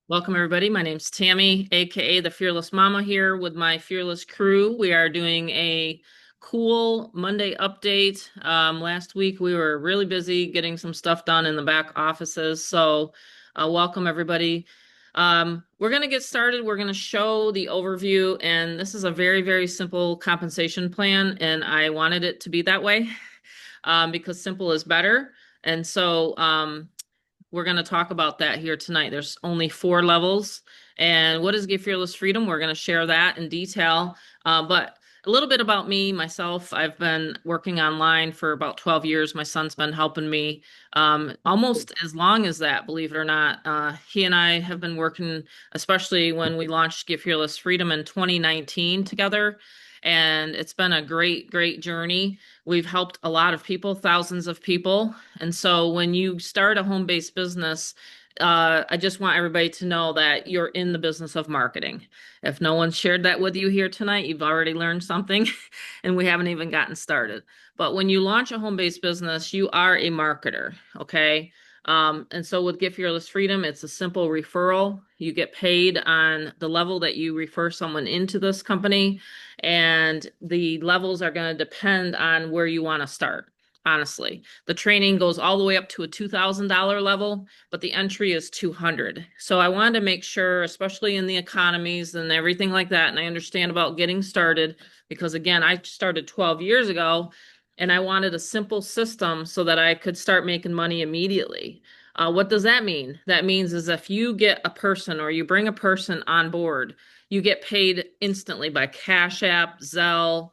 Welcome, everybody. My name's Tammy, aka the Fearless Mama, here with my fearless crew. We are doing a cool Monday update. Last week we were really busy getting some stuff done in the back offices. Welcome, everybody. We're going to get started. We're going to show the overview, and this is a very, very simple compensation plan, and I wanted it to be that way because simple is better. And so, we're going to talk about that here tonight. There's only 4 levels. And what is Give Fearless Freedom? We're going to share that in detail. But a little bit about me, myself. I've been working online for about 12 years. My son's been helping me almost as long as that, believe it or not. He and I have been working, especially when we launched Give Fearless Freedom in 2019 together. And it's been a great, great journey. We've helped a lot of people, thousands of people. And so when you start a home-based business, I just want everybody to know that you're in the business of marketing. If no one shared that with you here tonight, you've already learned something, and we haven't even gotten started. But when you launch a home-based business, you are a marketer, okay? And so with Get Fearless Freedom, it's a simple referral. You get paid on the level that you refer someone into this company, and the levels are going to depend on where you want to start. Honestly, the training goes all the way up to a $2,000 level, but the entry is 200. So I wanted to make sure, especially in the economies and everything like that, and I understand about getting started because again, I started 12 years ago and I wanted a simple system so that I could start making money immediately. What does that mean? That means is if you get a person or you bring a person on board, you get paid instantly by Cash App, Zelle.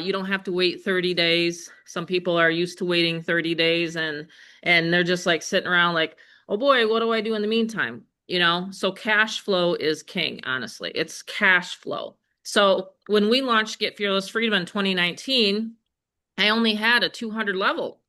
You don't have to wait 30 days. Some people are used to waiting 30 days and they're just like sitting around like, "Oh boy, what do I do in the meantime?" You know? So cash flow is king, honestly. It's cash flow. So when we launched Get Fearless Freedom in 2019, I only had a 200 level.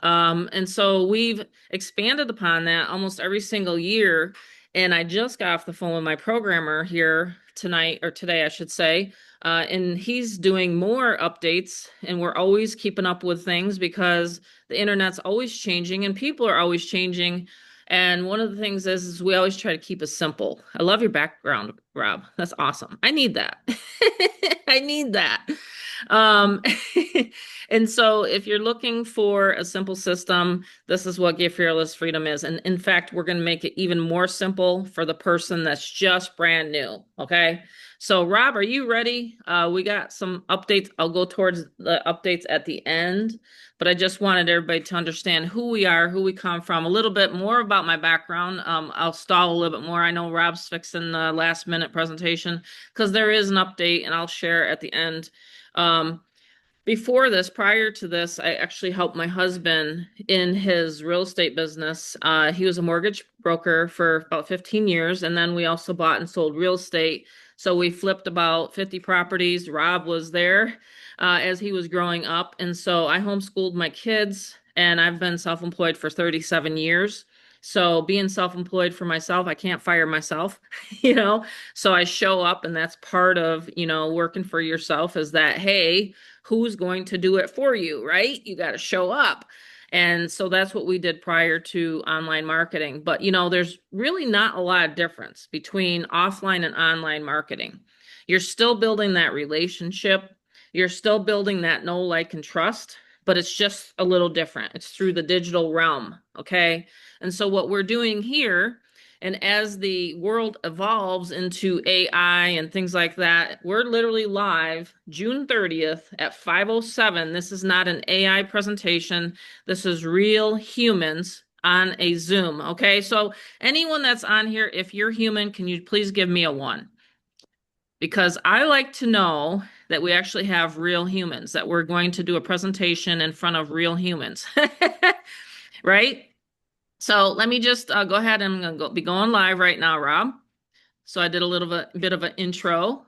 And so we've expanded upon that almost every single year. And I just got off the phone with my programmer here tonight, or today, I should say. And he's doing more updates, and we're always keeping up with things because the internet's always changing and people are always changing. And one of the things is we always try to keep it simple. I love your background, Rob. That's awesome. I need that. I need that. Um, and so if you're looking for a simple system, this is what Give Fearless Freedom is. And in fact, we're going to make it even more simple for the person that's just brand new. Okay. So Rob, are you ready? We got some updates. I'll go towards the updates at the end, but I just wanted everybody to understand who we are, who we come from, a little bit more about my background. I'll stall a little bit more. I know Rob's fixing the last minute presentation because there is an update and I'll share at the end. Um, Before this, prior to this, I actually helped my husband in his real estate business. He was a mortgage broker for about 15 years, and then we also bought and sold real estate. So we flipped about 50 properties. Rob was there as he was growing up. And so I homeschooled my kids, and I've been self-employed for 37 years. So being self-employed for myself, I can't fire myself, you know? So I show up, and that's part of, working for yourself is that, hey, who's going to do it for you, right? You got to show up. And so that's what we did prior to online marketing. But, there's really not a lot of difference between offline and online marketing. You're still building that relationship. You're still building that know, like, and trust, but it's just a little different. It's through the digital realm. Okay. And so what we're doing here, and as the world evolves into AI and things like that, we're literally live June 30th at 5:07. This is not an AI presentation. This is real humans on a Zoom. Okay. So anyone that's on here, if you're human, can you please give me a 1? Because I like to know that we actually have real humans, that we're going to do a presentation in front of real humans. Right? So let me just go ahead and I'm going to be going live right now, Rob. So I did a bit of an intro.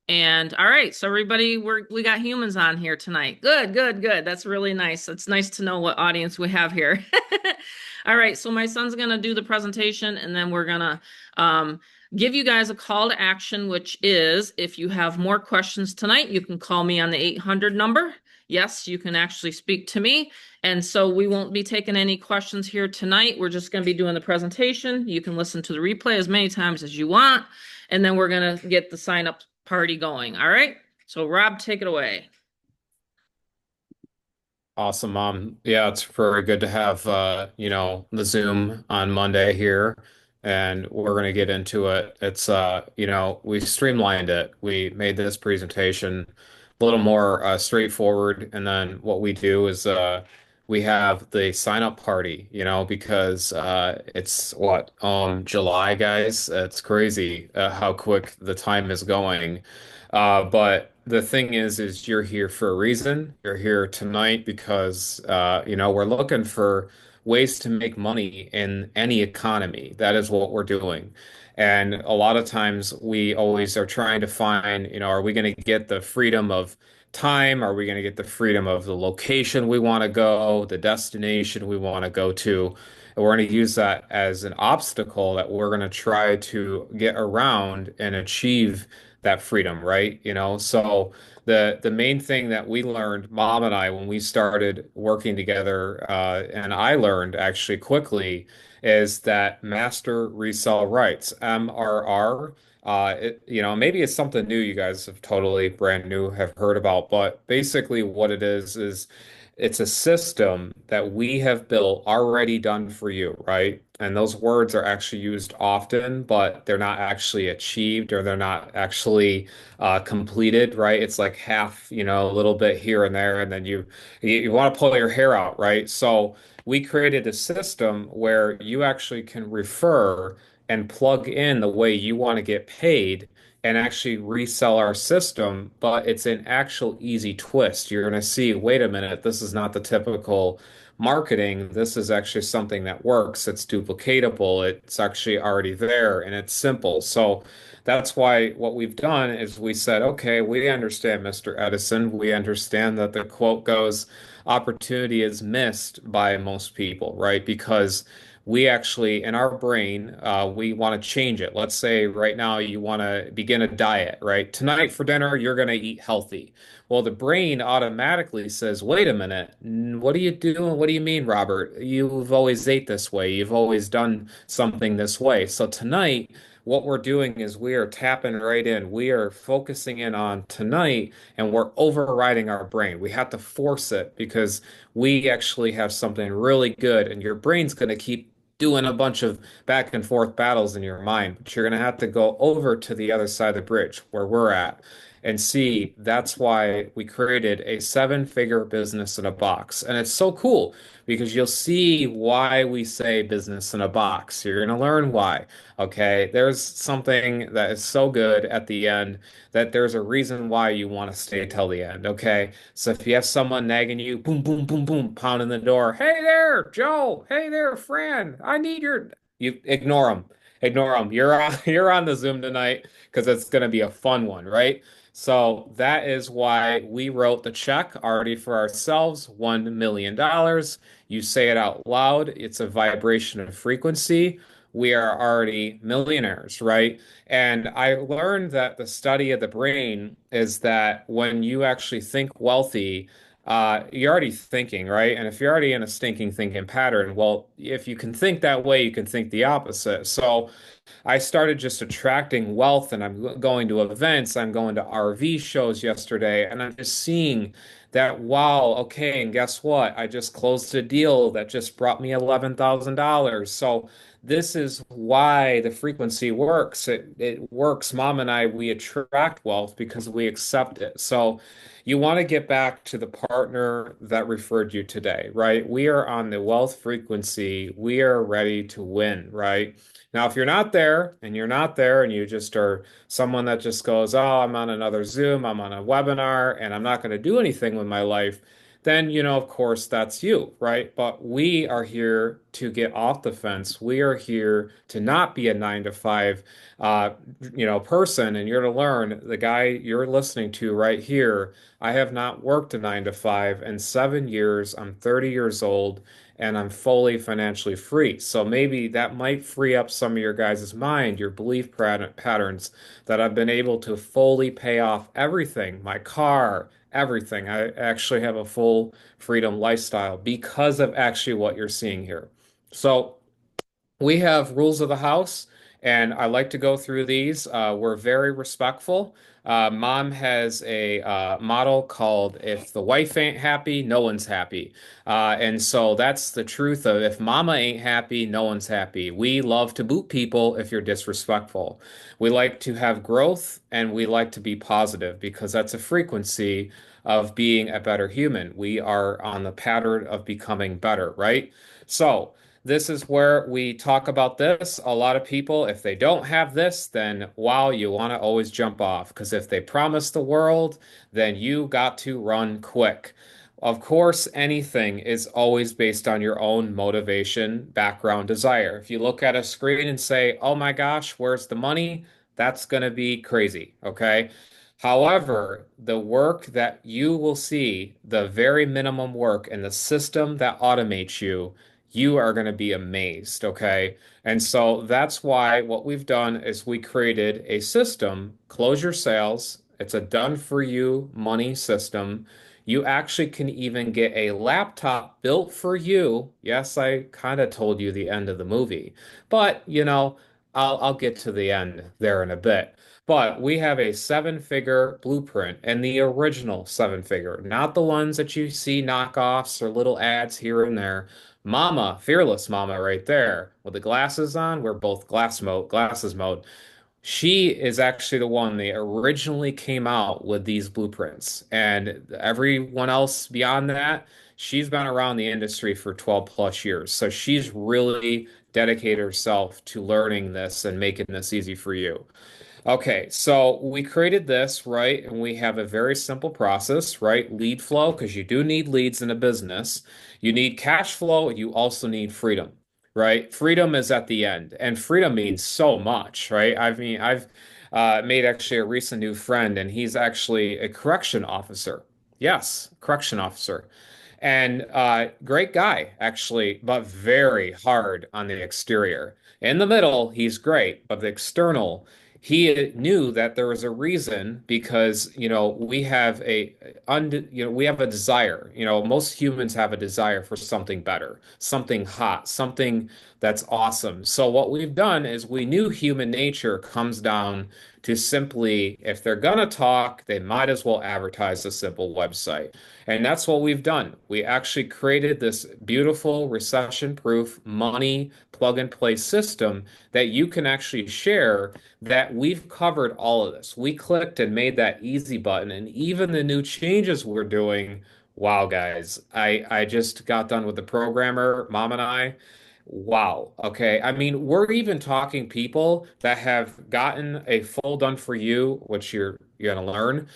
And all right, so everybody, we got humans on here tonight. Good, good, good. That's really nice. It's nice to know what audience we have here. All right, so my son's gonna do the presentation, and then we're gonna give you guys a call to action, which is if you have more questions tonight, you can call me on the 800 number. yes, you can actually speak to me. And so we won't be taking any questions here tonight. We're just going to be doing the presentation. You can listen to the replay as many times as you want. And then we're going to get the sign up party going. All right. So Rob, take it away. Awesome, Mom. Yeah, it's very good to have the Zoom on Monday here, and we're going to get into it. We streamlined it. We made this presentation a little more straightforward, and then what we do is we have the sign up party, because it's what July, guys. It's crazy how quick the time is going. But the thing is you're here for a reason. You're here tonight because, we're looking for ways to make money in any economy. That is what we're doing. And a lot of times we always are trying to find, are we going to get the freedom of time? Are we going to get the freedom of the location we want to go, the destination we want to go to? And we're going to use that as an obstacle that we're going to try to get around and achieve that freedom, right? So the main thing that we learned, Mom and I, when we started working together, and I learned actually quickly, is that master resell rights, MRR. Maybe it's something new you guys have totally brand new have heard about, but basically what it is it's a system that we have built already done for you, right? And those words are actually used often, but they're not actually achieved or they're not actually completed, right? It's like half, a little bit here and there, and then you want to pull your hair out, right? So we created a system where you actually can refer and plug in the way you want to get paid and actually resell our system, but it's an actual easy twist. You're going to see, wait a minute, this is not the typical marketing. This is actually something that works. It's duplicatable. It's actually already there and it's simple. So that's why what we've done is we said, okay, we understand, Mr. Edison. We understand that the quote goes, opportunity is missed by most people, right? Because we actually, in our brain, we want to change it. Let's say right now you want to begin a diet, right? Tonight for dinner, you're going to eat healthy. Well, the brain automatically says, wait a minute, what are you doing? What do you mean, Robert? You've always ate this way. You've always done something this way. So tonight, what we're doing is we are tapping right in. We are focusing in on tonight and we're overriding our brain. We have to force it because we actually have something really good, and your brain's going to keep doing a bunch of back and forth battles in your mind, but you're going to have to go over to the other side of the bridge where we're at and see. That's why we created a seven-figure business in a box. And it's so cool because you'll see why we say business in a box. You're going to learn why. Okay. There's something that is so good at the end that there's a reason why you want to stay till the end. Okay. So if you have someone nagging you, boom, boom, boom, boom, pounding the door, hey there, Joe. Hey there, Fran. I need your. You ignore them. Ignore them. You're on. You're on the Zoom tonight because it's going to be a fun one, right? So that is why we wrote the check already for ourselves, $1 million. You say it out loud. It's a vibration of frequency. We are already millionaires, right? And I learned that the study of the brain is that when you actually think wealthy, you're already thinking, right? And if you're already in a stinking thinking pattern, well, if you can think that way, you can think the opposite. So I started just attracting wealth and I'm going to events, I'm going to RV shows yesterday, and I'm just seeing that, wow, okay, and guess what? I just closed a deal that just brought me $11,000. So this is why the frequency works. It works. Mom and I, we attract wealth because we accept it. So you want to get back to the partner that referred you today, right? We are on the wealth frequency. We are ready to win, right? Now, if you're not there and you're not there and you just are someone that just goes, oh, I'm on another Zoom, I'm on a webinar, and I'm not going to do anything with my life, then, of course, that's you, right? But we are here to get off the fence. We are here to not be a 9 to 5, person. And you're to learn the guy you're listening to right here. I have not worked a 9 to 5 in 7 years. I'm 30 years old and I'm fully financially free. So maybe that might free up some of your guys' mind, your patterns that I've been able to fully pay off everything, my car, everything. I actually have a full freedom lifestyle because of actually what you're seeing here. So we have rules of the house, and I like to go through these. We're very respectful. Mom has a model called "If the wife ain't happy, no one's happy," and so that's the truth of if Mama ain't happy, no one's happy. We love to boot people if you're disrespectful. We like to have growth, and we like to be positive because that's a frequency of being a better human. We are on the pattern of becoming better, right? So. This is where we talk about this. A lot of people, if they don't have this, then wow, you want to always jump off because if they promise the world, then you got to run quick. Of course, anything is always based on your own motivation, background, desire. If you look at a screen and say, oh my gosh, where's the money? That's going to be crazy. Okay. However, the work that you will see, the very minimum work and the system that automates you, you are going to be amazed, okay? And so that's why what we've done is we created a system, close your sales. It's a done for you money system. You actually can even get a laptop built for you. Yes, I kind of told you the end of the movie, but I'll get to the end there in a bit. But we have a seven-figure blueprint and the original seven-figure, not the ones that you see knockoffs or little ads here and there. Mama, fearless mama right there with the glasses on. We're both glasses mode. She is actually the one that originally came out with these blueprints. And everyone else beyond that, she's been around the industry for 12 plus years. So she's really dedicated herself to learning this and making this easy for you. Okay, so we created this, right? And we have a very simple process, right? Lead flow, because you do need leads in a business. You need cash flow, and you also need freedom, right? Freedom is at the end, and freedom means so much, right? I mean, I've made actually a recent new friend, and he's actually a correction officer. Yes, correction officer. And great guy, actually, but very hard on the exterior. In the middle, he's great, but the external, he knew that there was a reason because, we have we have a desire. Most humans have a desire for something better, something hot, something that's awesome. So what we've done is we knew human nature comes down to simply, if they're gonna talk, they might as well advertise a simple website. And that's what we've done. We actually created this beautiful recession-proof money plug-and-play system that you can actually share that we've covered all of this. We clicked and made that easy button, and even the new changes we're doing. Wow, guys, I just got done with the programmer, Mom and I. Wow. Okay. I mean, we're even talking people that have gotten a full done for you, which you're gonna learn,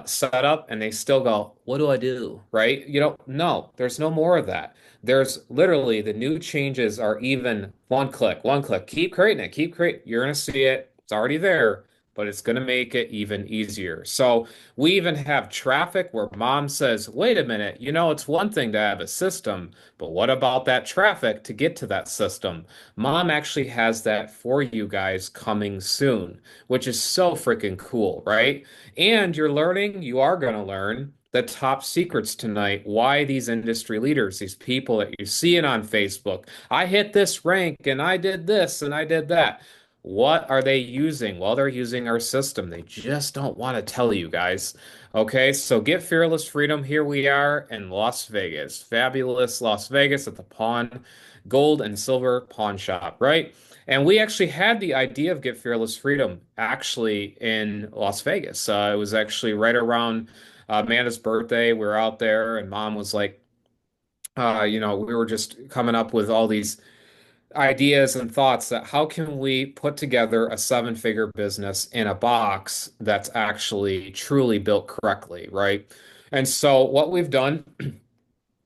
set up, and they still go, "What do I do?" Right? No, there's no more of that. There's literally the new changes are even one click, one click. Keep creating it, keep creating. You're gonna see it. It's already there, but it's gonna make it even easier. So we even have traffic where mom says, "Wait a minute, it's one thing to have a system." But what about that traffic to get to that system? Mom actually has that for you guys coming soon, which is so freaking cool, right? And you are going to learn the top secrets tonight. Why these industry leaders, these people that you see it on Facebook, I hit this rank and I did this and I did that. What are they using? Well, they're using our system. They just don't want to tell you guys. Okay, so get fearless freedom. Here we are in Las Vegas, fabulous Las Vegas at the gold and silver pawn shop, right? And we actually had the idea of Get Fearless Freedom actually in Las Vegas. It was actually right around Amanda's birthday. We were out there, and Mom was like, we were just coming up with all these ideas and thoughts that how can we put together a seven-figure business in a box that's actually truly built correctly, right? And so what we've done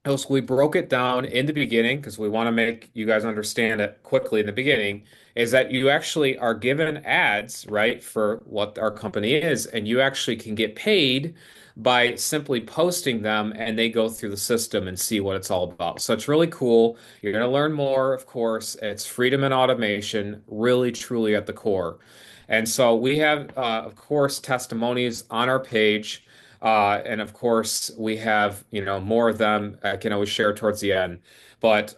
is we broke it down in the beginning because we want to make you guys understand it quickly in the beginning, is that you actually are given ads, right, for what our company is, and you actually can get paid by simply posting them and they go through the system and see what it's all about. So it's really cool. You're going to learn more, of course. It's freedom and automation, really, truly at the core. And so we have, of course, testimonies on our page. And of course, we have, more of them I can always share towards the end. But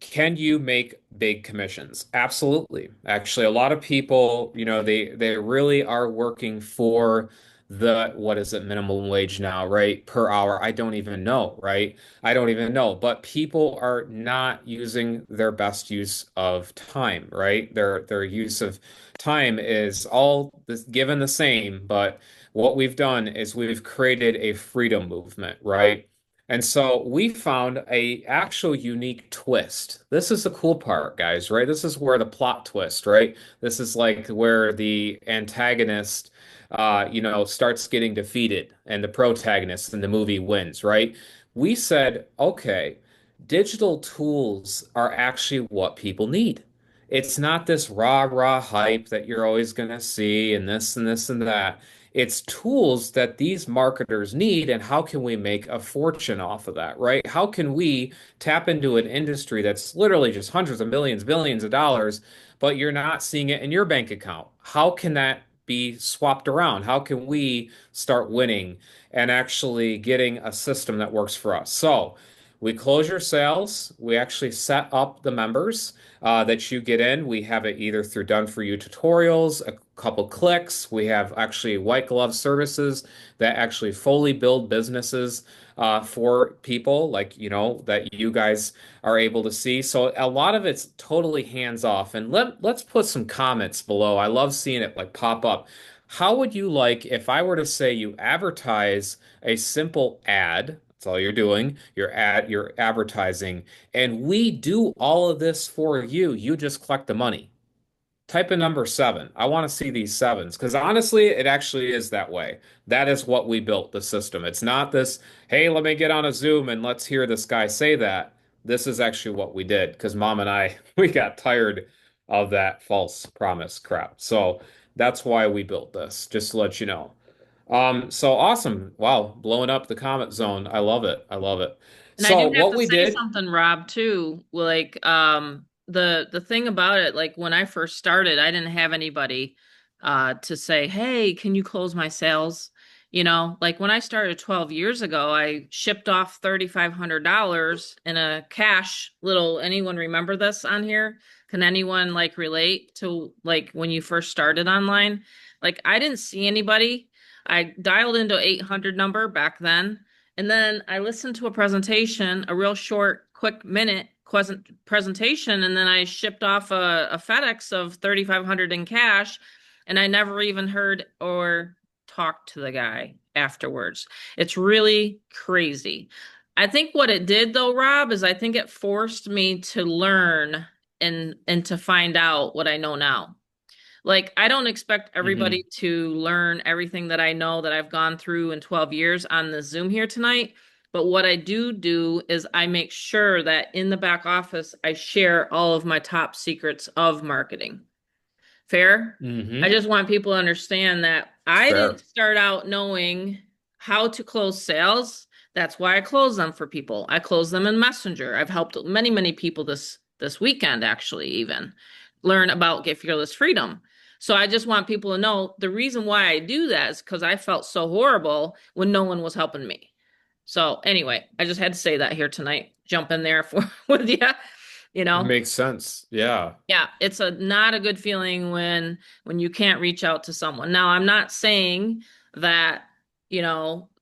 can you make big commissions? Absolutely. Actually, a lot of people, they really are working for what is it, minimum wage now, right? Per hour. I don't even know, right? I don't even know. But people are not using their best use of time, right? Their use of time is all this given the same, but what we've done is we've created a freedom movement, right? And so we found a actual unique twist. This is the cool part, guys, right? This is where the plot twist, right? This is like where the antagonist, starts getting defeated and the protagonist in the movie wins, right? We said, okay, digital tools are actually what people need. It's not this rah hype that you're always going to see and this and this and that. It's tools that these marketers need, and how can we make a fortune off of that, right? How can we tap into an industry that's literally just hundreds of millions, billions of dollars, but you're not seeing it in your bank account? How can that be swapped around? How can we start winning and actually getting a system that works for us? So we close your sales. We actually set up the members that you get in. We have it either through done for you tutorials, a couple clicks. We have actually white glove services that actually fully build businesses for people like, that you guys are able to see. So a lot of it's totally hands off. And let's put some comments below. I love seeing it like pop up. How would you like if I were to say you advertise a simple ad? That's all you're doing. You're advertising, and we do all of this for you. You just collect the money. Type in number seven. I want to see these sevens because honestly, it actually is that way. That is what we built the system. It's not this, hey, let me get on a Zoom and let's hear this guy say that. This is actually what we did because mom and I, we got tired of that false promise crap. So that's why we built this, just to let you know. So awesome. Wow, blowing up the comment zone. I love it. I love it. And I So do have what to we say did, something, Rob, too. Like, the thing about it, like when I first started, I didn't have anybody to say, "Hey, can you close my sales?" Like when I started 12 years ago, I shipped off $3,500 in a cash little, anyone remember this on here? Can anyone like relate to like when you first started online? Like I didn't see anybody. I dialed into 800 number back then. And then I listened to a presentation, a real short, quick minute presentation, and then I shipped off a FedEx of 3,500 in cash, and I never even heard or talked to the guy afterwards. It's really crazy. I think what it did though, Rob, is I think it forced me to learn and to find out what I know now. Like, I don't expect Mhm. everybody to learn everything that I know that I've gone through in 12 years on the Zoom here tonight. But what I do is I make sure that in the back office, I share all of my top secrets of marketing. Fair? I Mhm. just want people to understand that It's I didn't fair. start out knowing how to close sales. That's why I close them for people. I close them in Messenger. I've helped many, many people this weekend actually even learn about Get Fearless Freedom. So I just want people to know the reason why I do that is because I felt so horrible when no one was helping me. So anyway, I just had to say that here tonight. Jump in there for with you, you It know. makes sense. Yeah. Yeah, it's a not a good feeling when you can't reach out to someone. Now, I'm not saying that,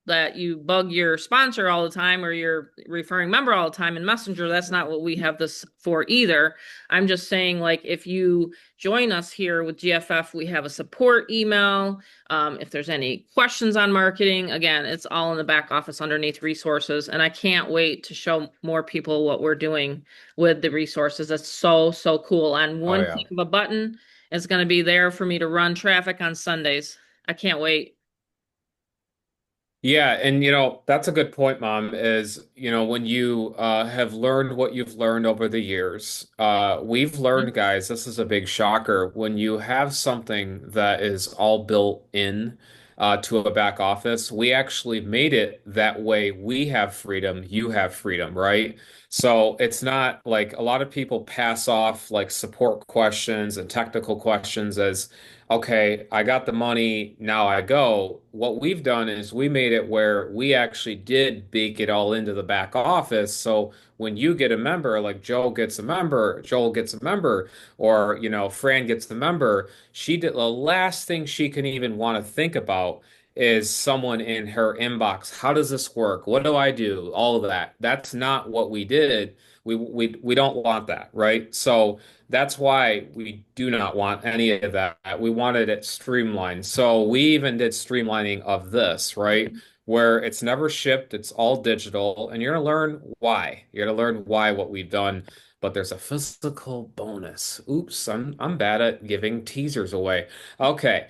that you bug your sponsor all the time or your referring member all the time in Messenger. That's not what we have this for either. I'm just saying, like, if you join us here with GFF, we have a support email. If there's any questions on marketing, again, it's all in the back office underneath resources. And I can't wait to show more people what we're doing with the resources. That's so, so cool. On Oh one yeah. click of a button, it's going to be there for me to run traffic on Sundays. I can't wait. Yeah, and that's a good point, Mom, is when you have learned what you've learned over the years, we've learned, guys, this is a big shocker. When you have something that is all built in to a back office, we actually made it that way. We have freedom, you have freedom, right? So it's not like a lot of people pass off like support questions and technical questions as, okay, I got the money, now I go. What we've done is we made it where we actually did bake it all into the back office. So when you get a member, like Joe gets a member, Joel gets a member, or Fran gets the member, she did the last thing she can even want to think about is someone in her inbox. How does this work? What do I do? All of that. That's not what we did. We don't want that, right? So that's why we do not want any of that. We wanted it streamlined. So we even did streamlining of this, right? Where it's never shipped, it's all digital, and you're gonna learn why. You're gonna learn why what we've done. But there's a physical bonus. Oops, I'm bad at giving teasers away. Okay.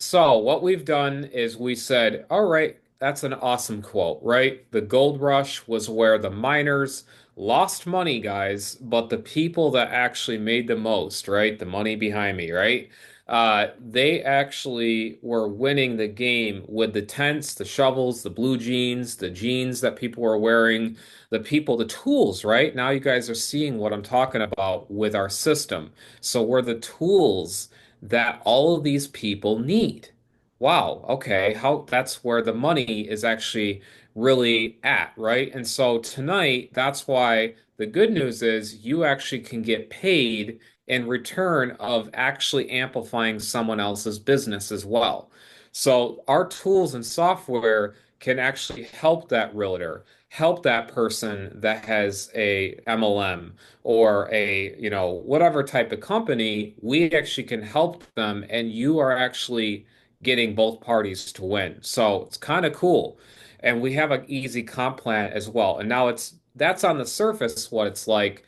So what we've done is we said, all right, that's an awesome quote, right? The gold rush was where the miners lost money, guys, but the people that actually made the most, right? The money behind me, right? They actually were winning the game with the tents, the shovels, the blue jeans, the jeans that people were wearing, the people, the tools, right? Now you guys are seeing what I'm talking about with our system. So we're the tools that all of these people need. Wow, okay, how that's where the money is actually really at, right? And so tonight, that's why the good news is you actually can get paid in return of actually amplifying someone else's business as well. So our tools and software can actually help that realtor, help that person that has a MLM or a, whatever type of company, we actually can help them and you are actually getting both parties to win. So it's kind of cool. And we have an easy comp plan as well. And now that's on the surface what it's like.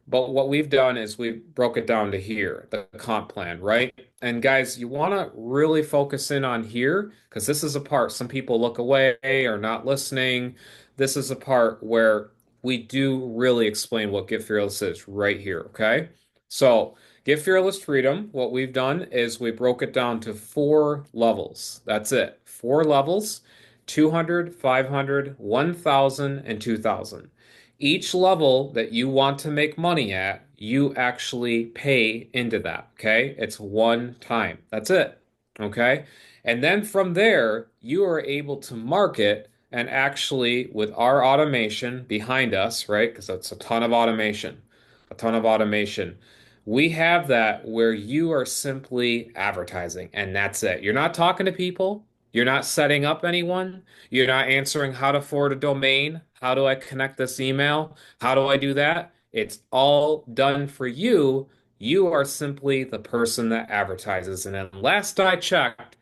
But what we've done is we broke it down to here, the comp plan, right? And guys, you want to really focus in on here because this is a part some people look away or not listening. This is a part where we do really explain what Get Fearless is right here, okay? So, Get Fearless Freedom, what we've done is we broke it down to four levels. That's it. Four levels, 200, 500, 1,000, and 2,000. Each level that you want to make money at, you actually pay into that, okay? It's one time. That's it, okay? And then from there, you are able to market and actually, with our automation behind us, right? Because that's a ton of automation, a ton of automation. We have that where you are simply advertising and that's it. You're not talking to people. You're not setting up anyone. You're not answering how to forward a domain. How do I connect this email? How do I do that? It's all done for you. You are simply the person that advertises. And then last I checked,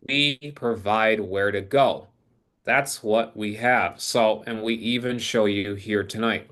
we provide where to go. That's what we have. So, and we even show you here tonight.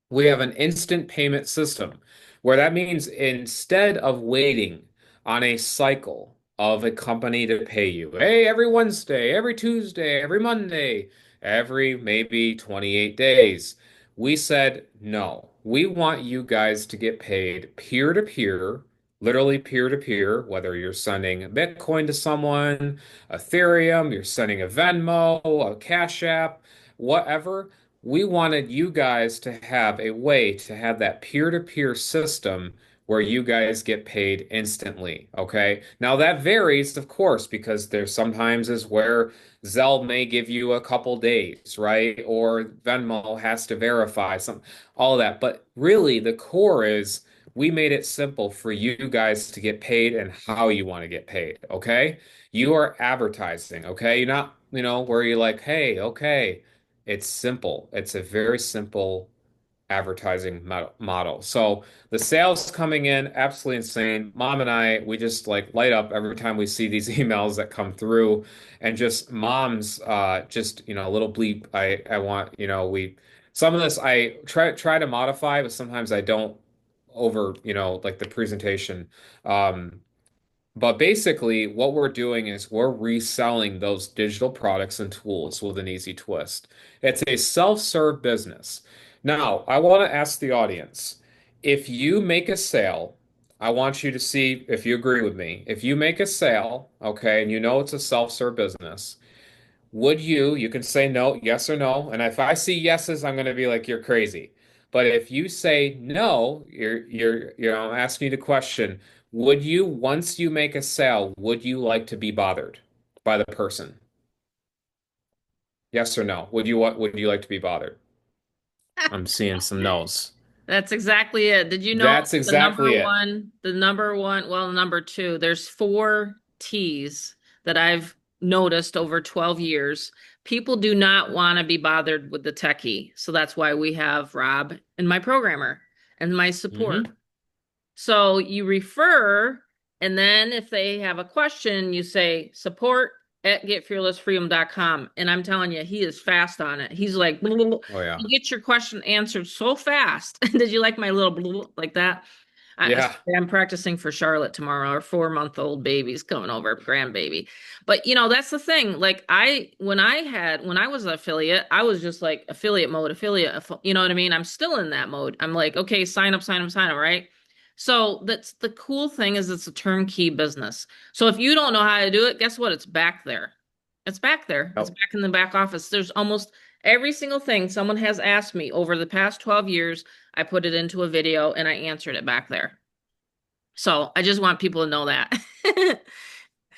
We have an instant payment system where that means instead of waiting on a cycle of a company to pay you, hey, every Wednesday, every Tuesday, every Monday, every maybe 28 days, we said no. We want you guys to get paid peer to peer, literally peer to peer, whether you're sending Bitcoin to someone, Ethereum, you're sending a Venmo, a Cash App, whatever. We wanted you guys to have a way to have that peer-to-peer system where you guys get paid instantly. Okay. Now that varies, of course, because there's sometimes is where Zelle may give you a couple days, right? Or Venmo has to verify some, all that. But really, the core is we made it simple for you guys to get paid and how you want to get paid. Okay. You are advertising. Okay. You're not, where you're like, hey, okay. It's simple. It's a very simple advertising model. So the sales coming in, absolutely insane. Mom and I, we just like light up every time we see these emails that come through and just mom's just, a little bleep. I want, we some of this I try to modify, but sometimes I don't over, like the presentation. Um, but basically, what we're doing is we're reselling those digital products and tools with an easy twist. It's a self-serve business. Now, I want to ask the audience, if you make a sale, I want you to see if you agree with me. If you make a sale, okay, and you know it's a self-serve business, would you can say no, yes or no. And if I see yeses, I'm going to be like, you're crazy. But if you say no, I'm asking you the question, would you, once you make a sale, would you like to be bothered by the person? Yes or no? Would you like to be bothered? I'm seeing some no's. That's exactly it. Did you know That's exactly it. well, number two, there's four T's that I've noticed over 12 years. People do not want to be bothered with the techie. So that's why we have Rob and my programmer and my support. Hmm. So you refer, and then if they have a question, you say support at getfearlessfreedom.com. And I'm telling you, he is fast on it. He's like, "Blah, blah, blah." Oh yeah. You get your question answered so fast. Did you like my little blah, blah, like that? Yeah. I'm practicing for Charlotte tomorrow. Our 4-month-old baby's coming over, grandbaby. But that's the thing. Like when I was an affiliate, I was just like affiliate mode, you know what I mean? I'm still in that mode. I'm like, okay, sign up, sign up, sign up, right? So that's the cool thing is it's a turnkey business. So if you don't know how to do it, guess what? It's back there. It's back there. It's Oh. back in the back office. There's almost every single thing someone has asked me over the past 12 years. I put it into a video and I answered it back there. So I just want people to know that.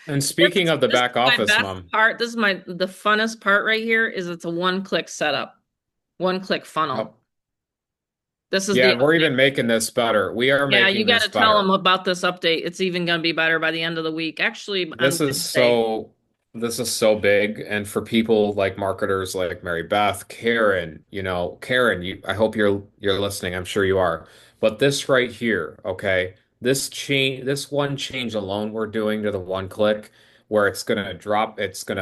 And This, speaking of the this is back my office, best Mom. part. This is the funnest part right here is it's a one-click setup, one-click funnel. Oh. This is Yeah, the and we're even update. making this better. We are Yeah, you making got this to tell them better. about this update. It's even going to be better by the end of the week. Actually, on This is Wednesday. so this is so big, and for people like marketers like Mary Beth, Karen, Karen, I hope you're listening. I'm sure you are. But this right here, okay, this one change alone we're doing to the one click where it's gonna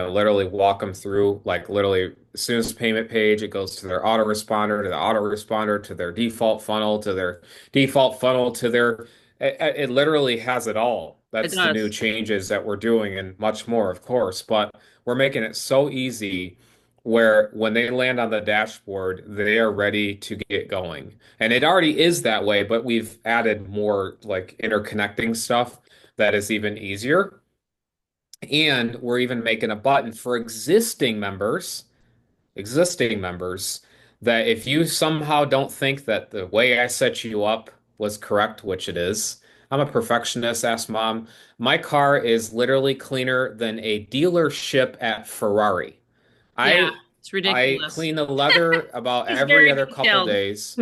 literally walk them through, like literally as soon as payment page, it goes to their autoresponder, to the autoresponder, to their default funnel, to their default funnel, to their it literally has it all. It That's the new does. changes that we're doing and much more, of course. But we're making it so easy where when they land on the dashboard, they are ready to get going. And it already is that way, but we've added more like interconnecting stuff that is even easier. And we're even making a button for existing members that if you somehow don't think that the way I set you up was correct, which it is, I'm a perfectionist, ask mom. My car is literally cleaner than a dealership at Ferrari. Yeah, I it's I ridiculous. clean the leather about He's every very other couple detailed. days.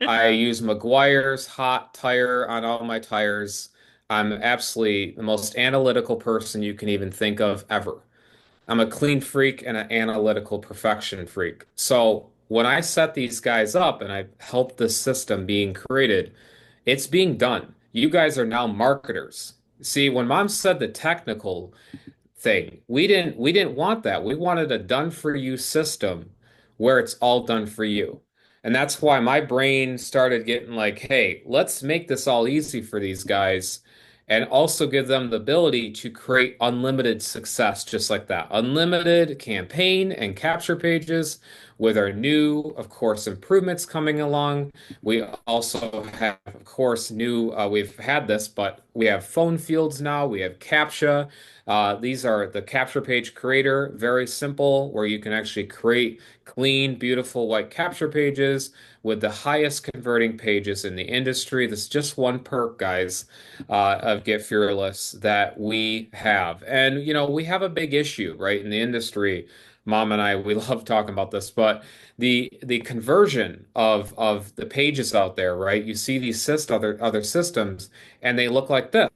I use Meguiar's hot tire on all my tires. I'm absolutely the most analytical person you can even think of ever. I'm a clean freak and an analytical perfection freak. So when I set these guys up and I help this system being created, it's being done. You guys are now marketers. See, when mom said the technical thing, we didn't want that. We wanted a done for you system where it's all done for you. And that's why my brain started getting like, hey, let's make this all easy for these guys and also give them the ability to create unlimited success just like that. Unlimited campaign and capture pages with our new, of course, improvements coming along. We also have, of course, we've had this, but we have phone fields now. We have CAPTCHA. These are the capture page creator, very simple, where you can actually create clean, beautiful white capture pages with the highest converting pages in the industry. This is just one perk, guys, of Get Fearless that we have. And, we have a big issue, right, in the industry. Mom and I, we love talking about this, but the conversion of the pages out there, right? You see these other systems, and they look like this.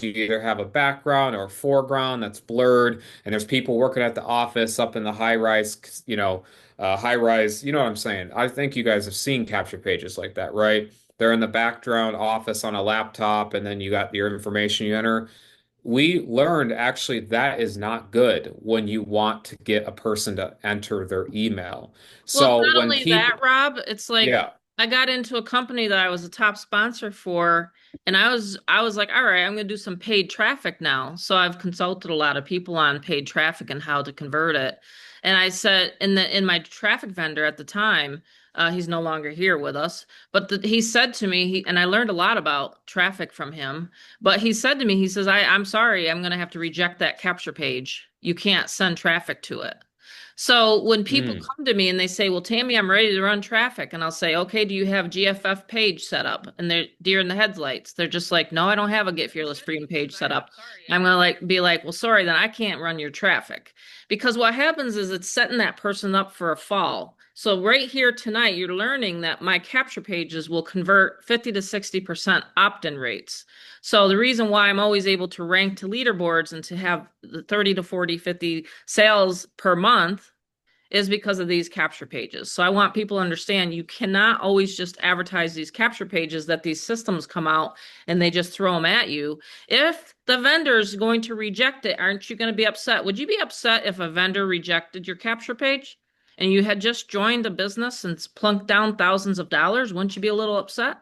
You either have a background or a foreground that's blurred, and there's people working at the office up in the high rise. You know what I'm saying? I think you guys have seen capture pages like that, right? They're in the background office on a laptop, and then you got your information you enter. We learned actually that is not good when you want to get a person to enter their email. Well, it's So not when only that, people, Rob, it's like yeah. I got into a company that I was a top sponsor for, and I was like, all right, I'm going to do some paid traffic now. So I've consulted a lot of people on paid traffic and how to convert it. And I said in my traffic vendor at the time, he's no longer here with us, but he said to me, and I learned a lot about traffic from him, but he said to me, he says, I'm sorry, I'm going to have to reject that capture page. You can't send traffic to it. So when people Mm. come to me and they say, "Well, Tammy, I'm ready to run traffic," and I'll say, "Okay, do you have GFF page set up?" And they're deer in the headlights. They're just like, "No, I don't have a Get Fearless Freedom page set up." I'm gonna be like, "Well, sorry, then I can't run your traffic." Because what happens is it's setting that person up for a fall. So right here tonight, you're learning that my capture pages will convert 50 to 60% opt-in rates. So the reason why I'm always able to rank to leaderboards and to have the 30 to 40, 50 sales per month is because of these capture pages. So I want people to understand you cannot always just advertise these capture pages that these systems come out and they just throw them at you. If the vendor is going to reject it, aren't you going to be upset? Would you be upset if a vendor rejected your capture page and you had just joined a business and plunked down thousands of dollars? Wouldn't you be a little upset?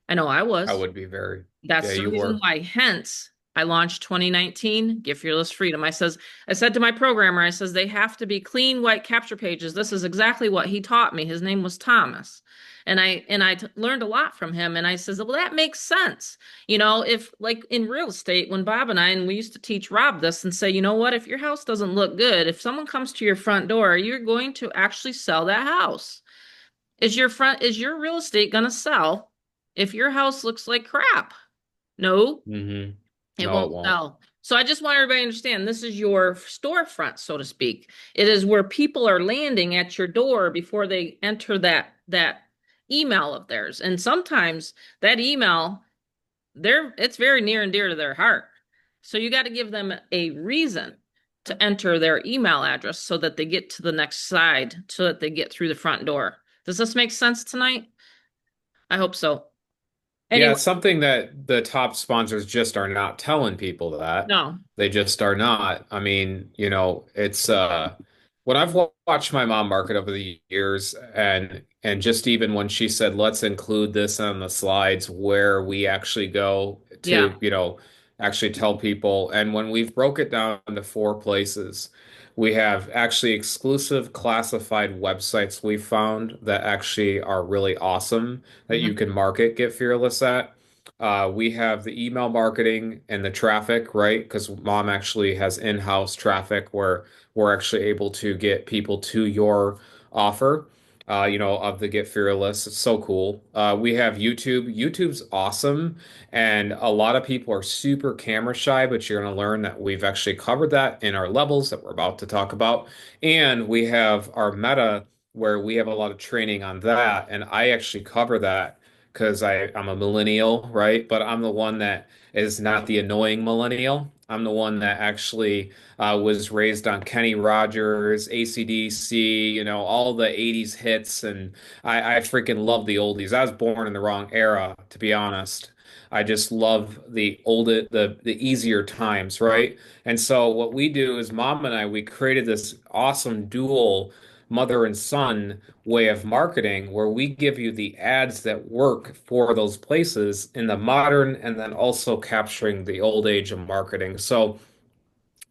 I know I I was. would be very, yeah, That's the you reason were. why, hence, I launched 2019 Give Fearless Freedom. I said to my programmer, I says they have to be clean white capture pages. This is exactly what he taught me. His name was Thomas. And I learned a lot from him. And I says, well, that makes sense. You know, if like in real estate, when Bob and we used to teach Rob this and say, you know what, if your house doesn't look good, if someone comes to your front door, you're going to actually sell that house. Is your real estate going to sell if your house looks like crap? No, Hmm. it No, it won't won't. sell. So I just want everybody to understand this is your storefront, so to speak. It is where people are landing at your door before they enter that email of theirs. And sometimes that email, it's very near and dear to their heart. So you got to give them a reason to enter their email address so that they get to the next side, so that they get through the front door. Does this make sense tonight? I hope so. Yeah, Anyway, it's something that the top sponsors just are not telling people that. no. They just are not. I mean, it's when I've watched my mom market over the years and just even when she said, let's include this on the slides where we actually go Yeah. to, actually tell people. And when we've broke it down to four places, we have actually exclusive classified websites we found that actually are really awesome that you Mhm. can market Get Fearless at. We have the email marketing and the traffic, right? Because mom actually has in-house traffic where we're actually able to get people to your offer, of the Get Fearless. It's so cool. We have YouTube. YouTube's awesome. And a lot of people are super camera shy, but you're going to learn that we've actually covered that in our levels that we're about to talk about. And we have our meta where we have a lot of training on that. And I actually cover that because I'm a millennial, right? But I'm the one that is not the annoying millennial. I'm the one that actually was raised on Kenny Rogers, AC/DC, all the 80s hits. And I freaking love the oldies. I was born in the wrong era, to be honest. I just love the easier times, right? And so what we do is mom and I, we created this awesome dual mother and son way of marketing where we give you the ads that work for those places in the modern and then also capturing the old age of marketing. So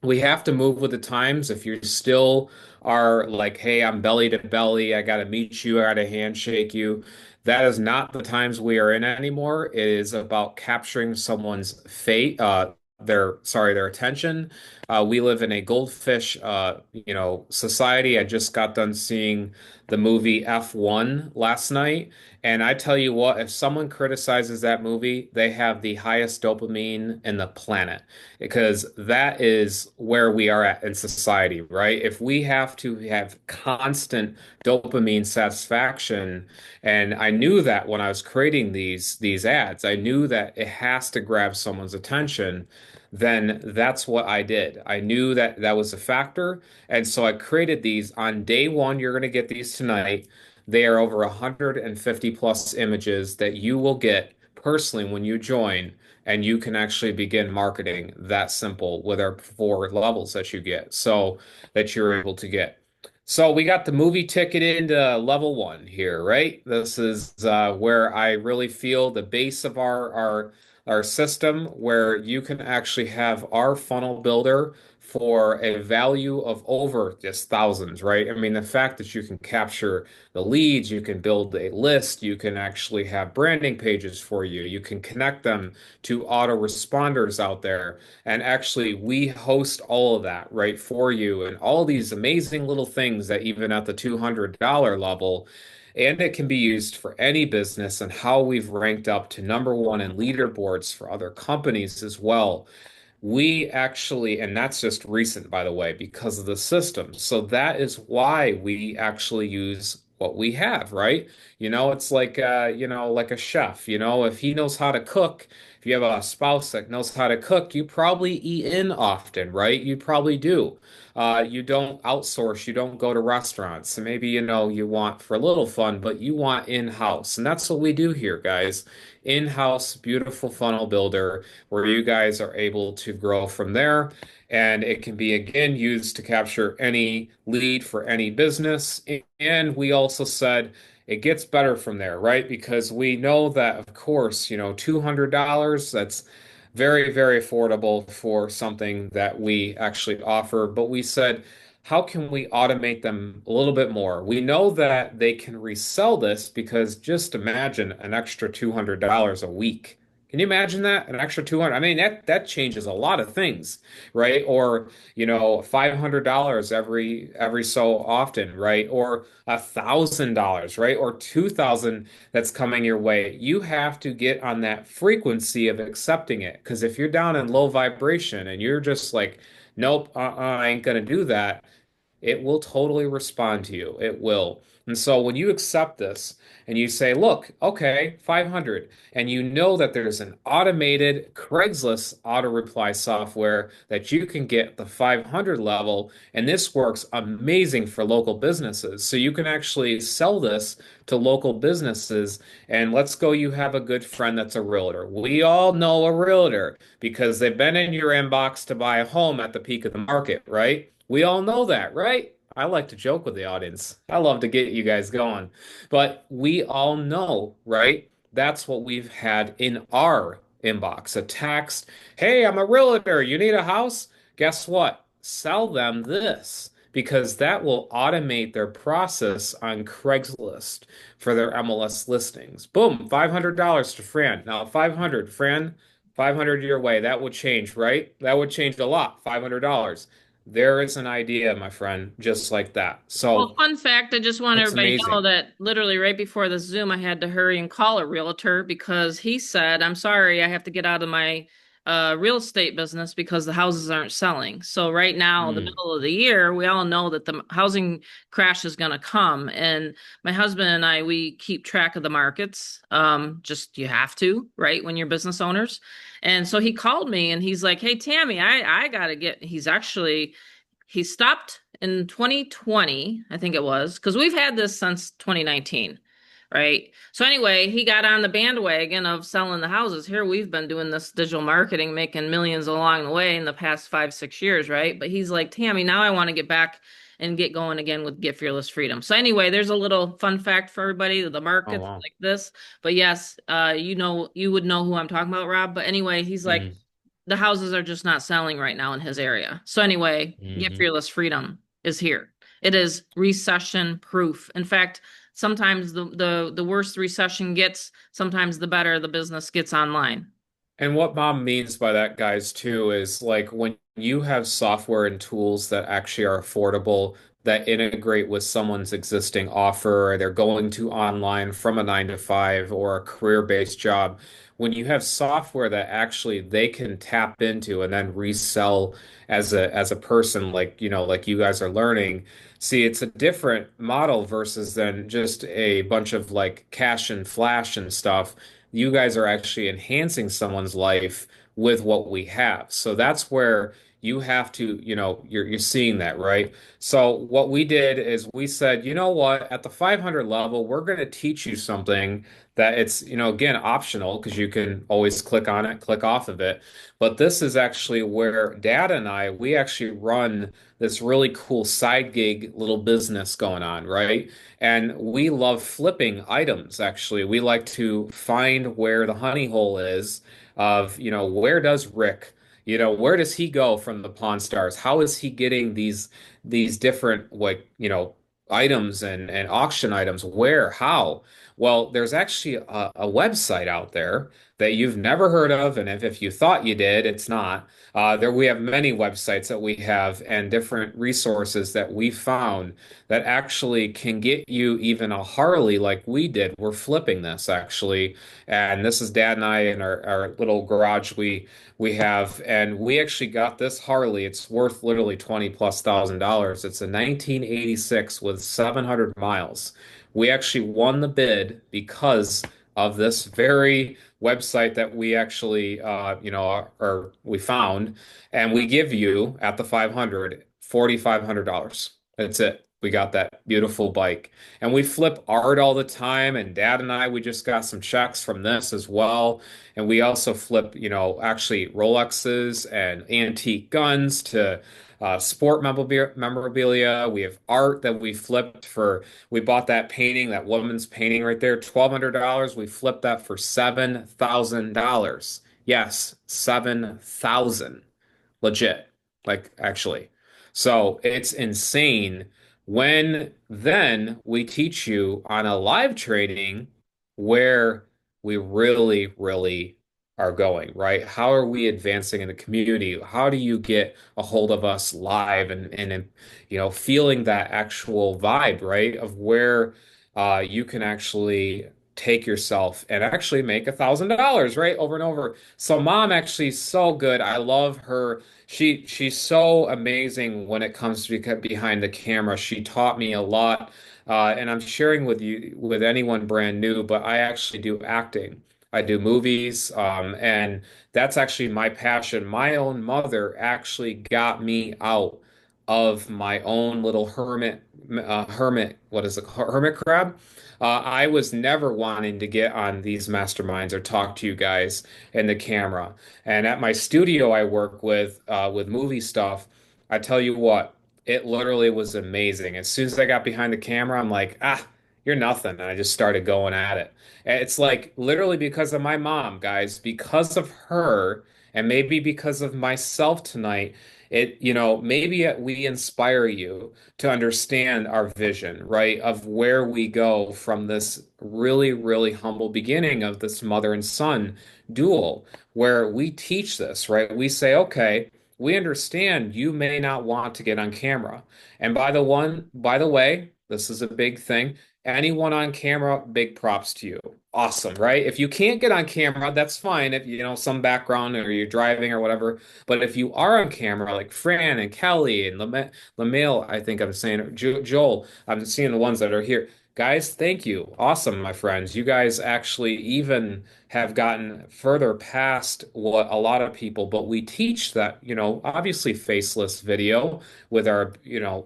we have to move with the times. If you still are like, hey, I'm belly to belly, I got to meet you, I got to handshake you, that is not the times we are in anymore. It is about capturing someone's fate, their attention. We live in a goldfish, society. I just got done seeing the movie F1 last night. And I tell you what, if someone criticizes that movie, they have the highest dopamine in the planet because that is where we are at in society, right? If we have to have constant dopamine satisfaction, and I knew that when I was creating these ads, I knew that it has to grab someone's attention, then that's what I did. I knew that that was a factor, and so I created these on day one. You're going to get these tonight. They are over 150 plus images that you will get personally when you join and you can actually begin marketing that simple with our four levels that you get so that you're able to get. So we got the movie ticket into level one here, right? This is where I really feel the base of our system, where you can actually have our funnel builder for a value of over just thousands, right? I mean, the fact that you can capture the leads, you can build a list, you can actually have branding pages for you, you can connect them to autoresponders out there. And actually, we host all of that right for you and all these amazing little things that even at the $200 level, and it can be used for any business and how we've ranked up to number one in leaderboards for other companies as well. We actually, and that's just recent, by the way, because of the system. So that is why we actually use what we have, right? It's like like a chef, if he knows how to cook, if you have a spouse that knows how to cook, you probably eat in often, right? You probably do. You don't outsource, you don't go to restaurants. So maybe, you want for a little fun, but you want in-house. And that's what we do here, guys. In-house, beautiful funnel builder where you guys are able to grow from there. And it can be again used to capture any lead for any business. And we also said it gets better from there, right? Because we know that, of course, $200, that's very, very affordable for something that we actually offer. But we said, how can we automate them a little bit more? We know that they can resell this because just imagine an extra $200 a week. Can you imagine that? An extra 200. I mean, that changes a lot of things, right? Or, $500 every so often, right? Or $1,000, right? Or 2,000 that's coming your way. You have to get on that frequency of accepting it. Because if you're down in low vibration and you're just like, nope, I ain't gonna do that, it will totally respond to you. It will. And so when you accept this and you say, look, okay, 500, and you know that there's an automated Craigslist auto reply software that you can get the 500 level, and this works amazing for local businesses. So you can actually sell this to local businesses. And let's go, you have a good friend that's a realtor. We all know a realtor because they've been in your inbox to buy a home at the peak of the market, right? We all know that, right? I like to joke with the audience. I love to get you guys going. But we all know, right? That's what we've had in our inbox. A text, hey, I'm a realtor. You need a house? Guess what? Sell them this because that will automate their process on Craigslist for their MLS listings. Boom, $500 to Fran. Now, 500, Fran, 500 your way. That would change, right? That would change a lot. $500. There is an idea, my friend, just like that. Well, So fun fact, I just want it's everybody to know amazing. that literally right before the Zoom, I had to hurry and call a realtor because he said, I'm sorry, I have to get out of my real estate business because the houses aren't selling. So right now, the Mm. middle of the year, we all know that the housing crash is going to come. And my husband and I, we keep track of the markets. Just you have to, right, when you're business owners. And so he called me and he's like, hey, Tammy, I got to get, he stopped in 2020, I think it was, because we've had this since 2019, right? So anyway, he got on the bandwagon of selling the houses. Here we've been doing this digital marketing, making millions along the way in the past 5, 6 years, right? But he's like, Tammy, now I want to get back and get going again with Get Fearless Freedom. So anyway, there's a little fun fact for everybody. The Oh market's wow. like this. But yes, you would know who I'm talking about, Rob. But anyway, he's like, Hmm. the houses are just not selling right now in his area. So anyway, Get Hmm. Fearless Freedom is here. It is recession proof. In fact, sometimes the worse the recession gets, sometimes the better the business gets online. And what mom means by that, guys, too, is like when you have software and tools that actually are affordable, that integrate with someone's existing offer, or they're going to online from a 9 to 5 or a career-based job, when you have software that actually they can tap into and then resell as a person, like you guys are learning. See, it's a different model versus than just a bunch of like cash and flash and stuff. You guys are actually enhancing someone's life with what we have. So that's where you have to, you're seeing that, right? So what we did is we said, you know what, at the 500 level, we're going to teach you something that it's, again, optional because you can always click on it, click off of it. But this is actually where Dad and I, we actually run this really cool side gig little business going on, right? And we love flipping items, actually. We like to find where the honey hole is of, where does Rick, Where does he go from the Pawn Stars? How is he getting these different like, items and auction items? Where? How? Well, there's actually a website out there that you've never heard of, and if you thought you did, it's not. There we have many websites that we have and different resources that we found that actually can get you even a Harley like we did. We're flipping this actually, and this is Dad and I in our little garage we have, and we actually got this Harley. It's worth literally 20 plus thousand dollars. It's a 1986 with 700 miles. We actually won the bid because of this very website that we actually, or we found, and we give you at the 500, $4,500. That's it. We got that beautiful bike. And we flip art all the time. And Dad and I, we just got some checks from this as well. And we also flip, actually Rolexes and antique guns to sport memorabilia. We have art that we flipped for. We bought that painting, that woman's painting right there, $1,200. We flipped that for $7,000. Yes, 7,000. Legit. Like, actually. So it's insane when then we teach you on a live training where we really, really are going, right? How are we advancing in the community? How do you get a hold of us live and feeling that actual vibe, right? Of where you can actually take yourself and actually make $1,000, right? Over and over. So mom actually is so good. I love her. She's so amazing when it comes to behind the camera. She taught me a lot. And I'm sharing with you with anyone brand new, but I actually do acting. I do movies, and that's actually my passion. My own mother actually got me out of my own little what is it, hermit crab? I was never wanting to get on these masterminds or talk to you guys in the camera. And at my studio I work with movie stuff, I tell you what, it literally was amazing. As soon as I got behind the camera, I'm like, you're nothing. And I just started going at it. And it's like literally because of my mom, guys, because of her, and maybe because of myself tonight, maybe we inspire you to understand our vision, right? Of where we go from this really, really humble beginning of this mother and son duel, where we teach this, right? We say, okay, we understand you may not want to get on camera. And by the way, this is a big thing. Anyone on camera, big props to you. Awesome, right? If you can't get on camera, that's fine. If some background or you're driving or whatever. But if you are on camera, like Fran and Kelly and Lamel, I think I'm saying Joel, I'm seeing the ones that are here. Guys, thank you. Awesome, my friends. You guys actually even have gotten further past what a lot of people, but we teach that, obviously faceless video with our,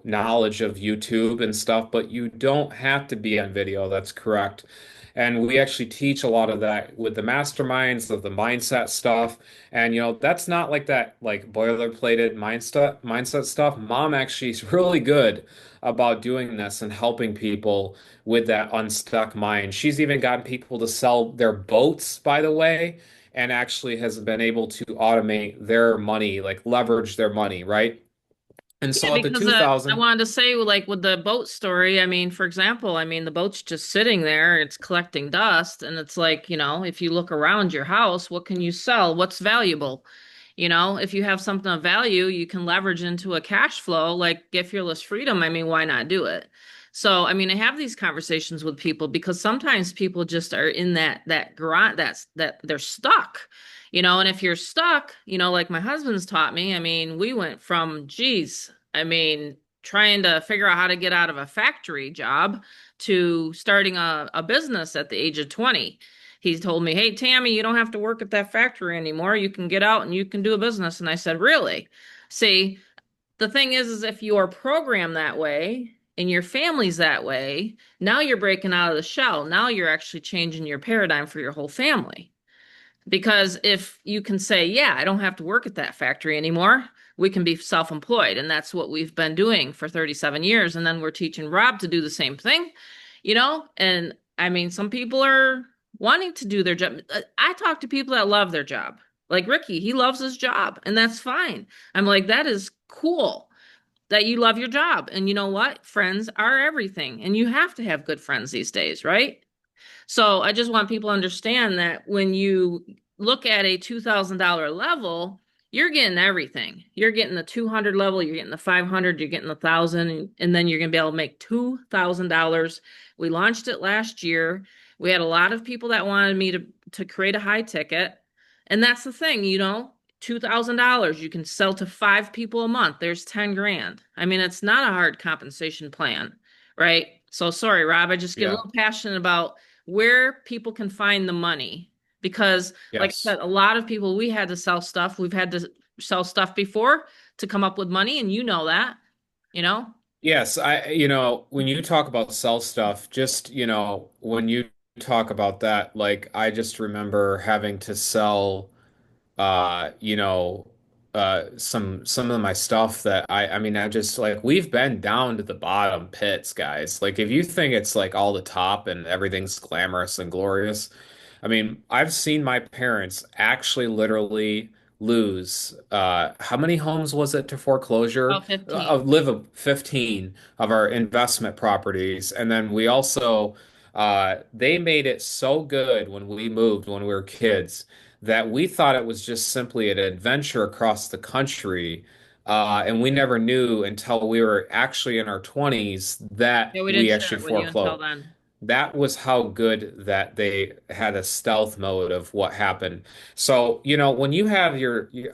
knowledge of YouTube and stuff, but you don't have to be on video. That's correct. And we actually teach a lot of that with the masterminds of the mindset stuff. And that's not like that like boilerplated mindset stuff. Mom actually is really good about doing this and helping people with that unstuck mind. She's even gotten people to sell their boats, by the way, and actually has been able to automate their money, like leverage their money, right? And Yeah, so at the because I 2000, wanted to say, like with the boat story, I mean, for example, I mean, the boat's just sitting there, it's collecting dust, and it's like, if you look around your house, what can you sell? What's valuable? If you have something of value, you can leverage into a cash flow, like get fearless freedom. I mean, why not do it? So, I mean, I have these conversations with people because sometimes people just are in that grind that they're stuck. And if you're stuck, like my husband's taught me, I mean, we went from, geez, I mean, trying to figure out how to get out of a factory job to starting a business at the age of 20. He told me, "Hey, Tammy, you don't have to work at that factory anymore. You can get out and you can do a business." And I said, "Really?" See, the thing is if you are programmed that way and your family's that way, now you're breaking out of the shell. Now you're actually changing your paradigm for your whole family. Because if you can say, yeah, I don't have to work at that factory anymore, we can be self employed. And that's what we've been doing for 37 years. And then we're teaching Rob to do the same thing, And I mean, some people are wanting to do their job. I talk to people that love their job. Like Ricky, he loves his job, and that's fine. I'm like, that is cool that you love your job. And you know what? Friends are everything, and you have to have good friends these days, right? So I just want people to understand that when you look at a $2,000 level, you're getting everything. You're getting the 200 level, you're getting the 500, you're getting the 1,000, and then you're going to be able to make $2,000. We launched it last year. We had a lot of people that wanted me to create a high ticket. And that's the thing, $2,000 you can sell to five people a month. There's 10 grand. I mean, it's not a hard compensation plan, right? So sorry, Rob, I just get a Yeah. little passionate about where people can find the money. Because, like I Yes. said, a lot of people, we had to sell stuff. We've had to sell stuff before to come up with money, and you know that, you know? Yes, when you talk about sell stuff, just, when you talk about that, like I just remember having to sell uh, you know, some of my stuff that I mean, I just like we've been down to the bottom pits, guys. Like if you think it's like all the top and everything's glamorous and glorious, I mean, I've seen my parents actually literally lose how many homes was it to foreclosure? About 15. Live of 15 of our investment properties. And then we also they made it so good when we moved when we were kids that we thought it was just simply an adventure across the country. And we never knew until we were actually in our 20s that Yeah, we didn't we share actually it with you until foreclosed. then. That was how good that they had a stealth mode of what happened. So, when you have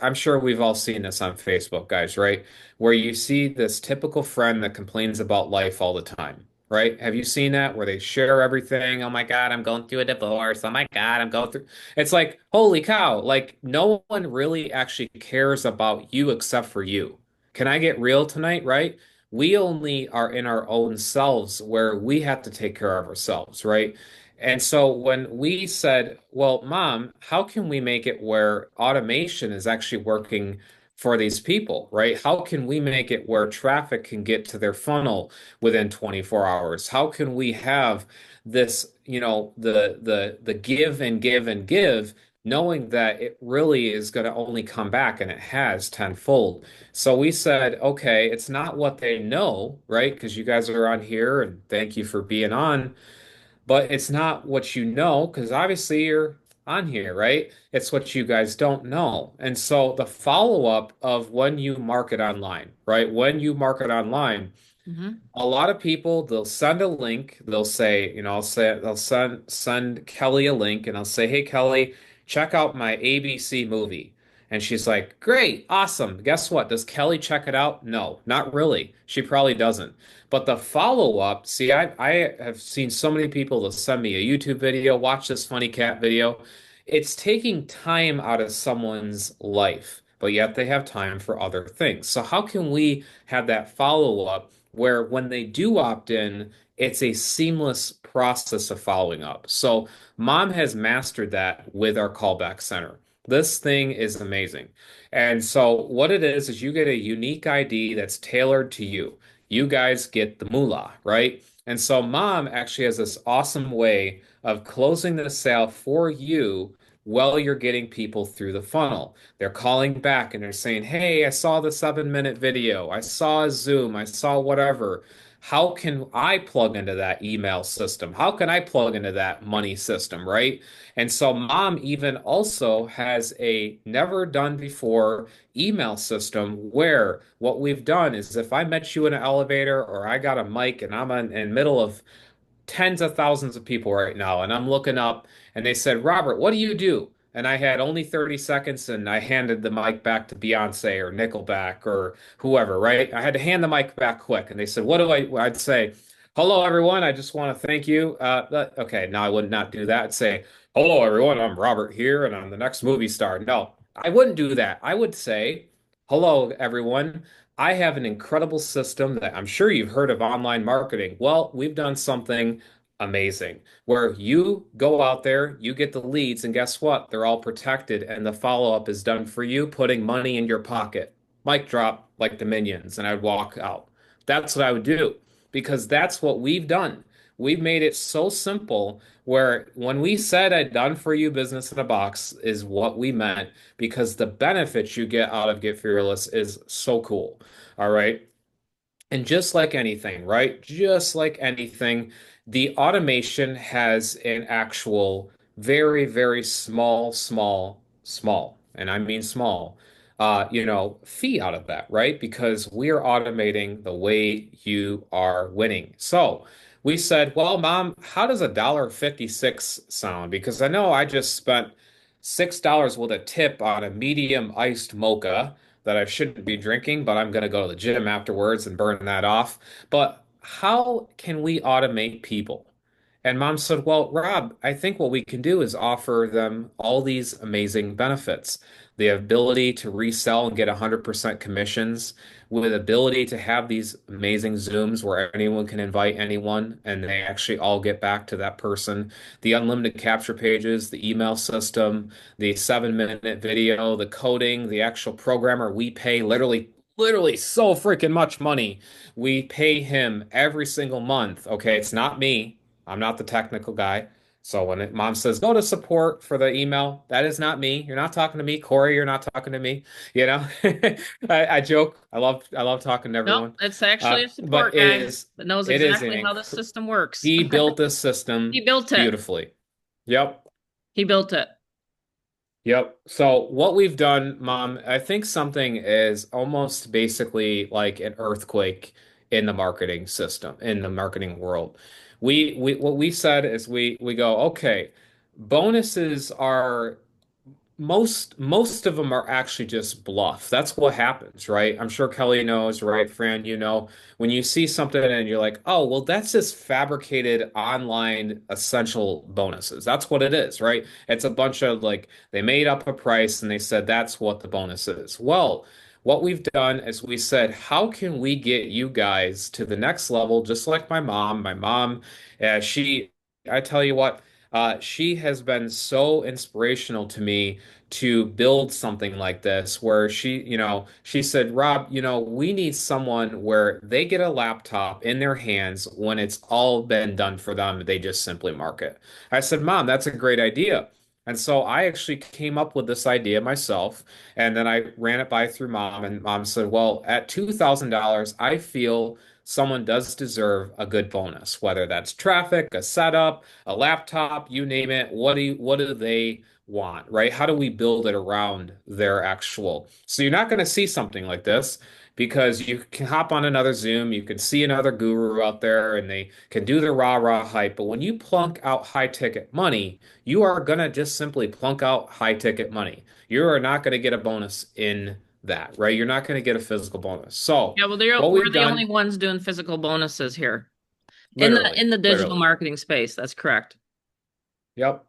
I'm sure we've all seen this on Facebook, guys, right? Where you see this typical friend that complains about life all the time, right? Have you seen that where they share everything? Oh my God, I'm going through a divorce. Oh my God, I'm going through. It's like, holy cow, like no one really actually cares about you except for you. Can I get real tonight, right? We only are in our own selves where we have to take care of ourselves, right? And so when we said, well, Mom, how can we make it where automation is actually working for these people, right? How can we make it where traffic can get to their funnel within 24 hours? How can we have this, the give and give and give, knowing that it really is going to only come back and it has tenfold. So we said, okay, it's not what they know, right? Because you guys are on here and thank you for being on, but it's not what you know, because obviously you're on here, right? It's what you guys don't know. And so the follow-up of when you market online, right? When you market online, Hmm. a lot of people they'll send a link. They'll say, I'll say they'll send Kelly a link and I'll say, "Hey Kelly, check out my ABC movie." And she's like, "Great, awesome." Guess what? Does Kelly check it out? No, not really. She probably doesn't. But the follow-up, see, I have seen so many people that send me a YouTube video, watch this funny cat video. It's taking time out of someone's life, but yet they have time for other things. So how can we have that follow-up where when they do opt in, it's a seamless process of following up. So Mom has mastered that with our callback center. This thing is amazing. And so what it is you get a unique ID that's tailored to you. You guys get the moolah, right? And so Mom actually has this awesome way of closing the sale for you while you're getting people through the funnel. They're calling back and they're saying, "Hey, I saw the 7-minute video. I saw a Zoom. I saw whatever. How can I plug into that email system? How can I plug into that money system?" Right? And so Mom even also has a never done before email system where what we've done is if I met you in an elevator or I got a mic and I'm in the middle of tens of thousands of people right now. And I'm looking up and they said, "Robert, what do you do?" And I had only 30 seconds and I handed the mic back to Beyonce or Nickelback or whoever, right? I had to hand the mic back quick. And they said, "What do I?" I'd say, "Hello, everyone. I just want to thank you." Okay, now I would not do that. I'd say, "Hello, everyone. I'm Robert here and I'm the next movie star." No, I wouldn't do that. I would say, "Hello, everyone. I have an incredible system that I'm sure you've heard of online marketing." Well, we've done something amazing where you go out there, you get the leads, and guess what? They're all protected, and the follow-up is done for you, putting money in your pocket. Mic drop like the minions, and I'd walk out. That's what I would do because that's what we've done. We've made it so simple where when we said a done for you business in a box is what we meant because the benefits you get out of Get Fearless is so cool. All right. And just like anything, right? Just like anything, the automation has an actual very, very small, and I mean small, fee out of that, right? Because we are automating the way you are winning. So we said, well, Mom, how does $1.56 sound? Because I know I just spent $6 with a tip on a medium iced mocha that I shouldn't be drinking, but I'm going to go to the gym afterwards and burn that off. But how can we automate people? And Mom said, well, Rob, I think what we can do is offer them all these amazing benefits. The ability to resell and get 100% commissions, with ability to have these amazing Zooms where anyone can invite anyone and they actually all get back to that person. The unlimited capture pages, the email system, the 7 minute video, the coding, the actual programmer we pay literally so freaking much money. We pay him every single month. Okay, it's not me. I'm not the technical guy. So mom says go to support for the email, that is not me. You're not talking to me, Corey. You're not talking to me. You know, I joke. I love talking to Nope, everyone. it's actually a But support guy that knows it is an exactly how the system works. he built this He system built it. beautifully. Yep. He built it. Yep. So what we've done, Mom, I think something is almost basically like an earthquake in the marketing system, in the marketing world. We what we said is we go, okay, bonuses are most of them are actually just bluff. That's what happens, right? I'm sure Kelly knows, right, Fran? When you see something and you're like, oh, well, that's just fabricated online essential bonuses. That's what it is, right? It's a bunch of like they made up a price and they said that's what the bonus is. Well, what we've done is we said, how can we get you guys to the next level, just like my mom? I tell you what, she has been so inspirational to me to build something like this where she said, Rob, we need someone where they get a laptop in their hands when it's all been done for them. They just simply mark it. I said, Mom, that's a great idea. And so I actually came up with this idea myself, and then I ran it by through Mom, and Mom said, well, at $2,000, I feel someone does deserve a good bonus, whether that's traffic, a setup, a laptop, you name it. What do they want, right? How do we build it around their actual? So you're not going to see something like this because you can hop on another Zoom, you can see another guru out there and they can do the rah-rah hype. But when you plunk out high ticket money, you are going to just simply plunk out high ticket money. You are not going to get a bonus in that, right? You're not going to get a physical bonus. So Yeah, well, what we're we've the only done, ones doing physical bonuses here literally, in the digital literally. marketing space. That's correct. Yep.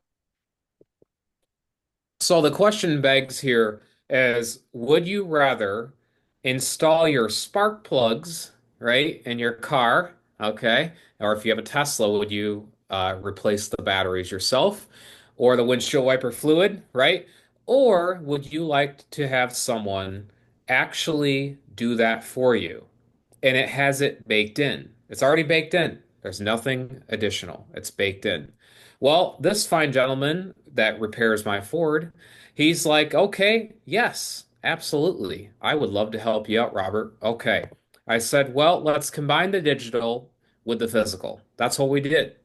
So the question begs here is, would you rather install your spark plugs, right, in your car, okay? Or if you have a Tesla, would you replace the batteries yourself? Or the windshield wiper fluid, right? Or would you like to have someone actually do that for you? And it has it baked in. It's already baked in. There's nothing additional. It's baked in. Well, this fine gentleman that repairs my Ford, he's like, okay, yes, absolutely. I would love to help you out, Robert. Okay. I said, well, let's combine the digital with the physical. That's what we did.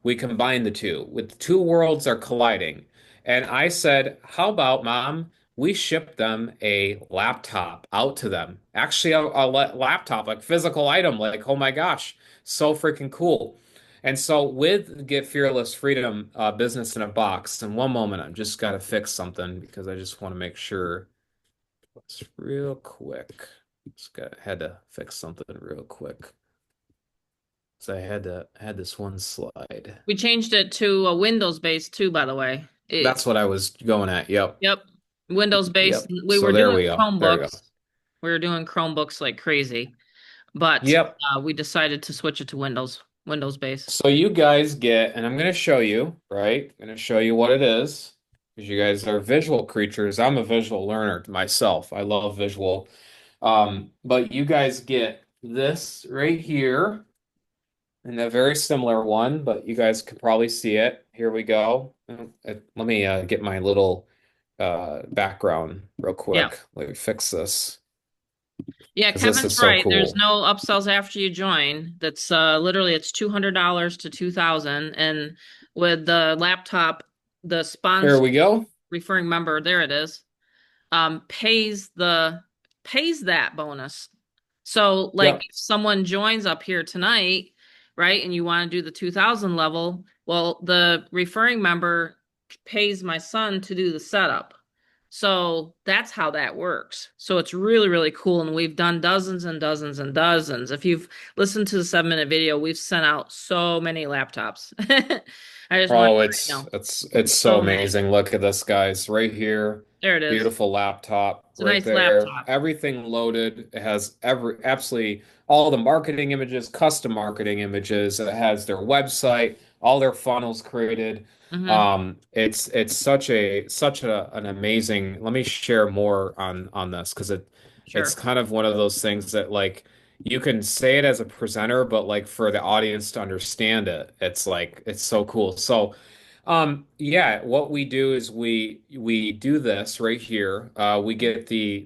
We combined the two. With the two worlds are colliding. And I said, how about, Mom? We shipped them a laptop out to them. Actually, a laptop, like physical item, like, oh my gosh, so freaking cool. And so with Get Fearless Freedom Business in a Box, in one moment, I'm just got to fix something because I just want to make sure it's real quick. Had to fix something real quick. So had this one slide. We changed it to a Windows based too, by the way. That's what I was going at. Yep. Yep. Windows based. Yep. We So were there doing we go. There you go. Chromebooks. We were doing Chromebooks like crazy, but Yep. we decided to switch it to Windows based. So you guys get, and I'm going to show you, right? I'm going to show you what it is because you guys are visual creatures. I'm a visual learner myself. I love visual. But you guys get this right here. And a very similar one, but you guys could probably see it. Here we go. Let me get my little background real Yeah. quick. Let me fix this Yeah, because this Kevin's is so right. There's cool. no upsells after you join. That's literally it's $200 to 2000, and with the laptop, the Here sponsor we go. referring member, there it is, pays that bonus. So like Yep. if someone joins up here tonight, right, and you want to do the 2000 level, well, the referring member pays my son to do the setup. So that's how that works. So it's really, really cool. And we've done dozens and dozens and dozens. If you've listened to the 7 minute video, we've sent out so many laptops. I just want Oh, you to know, it's so so many. amazing. Look at this, guys, right here. There it is. Beautiful laptop It's a right nice there. laptop. Everything loaded. It has absolutely all the marketing images, custom marketing images. It has their website, all their funnels created. Hmm. It's such an amazing. Let me share more on this because it's Sure. kind of one of those things that like you can say it as a presenter, but like for the audience to understand it, it's like it's so cool. So, yeah, what we do is we do this right here. We get the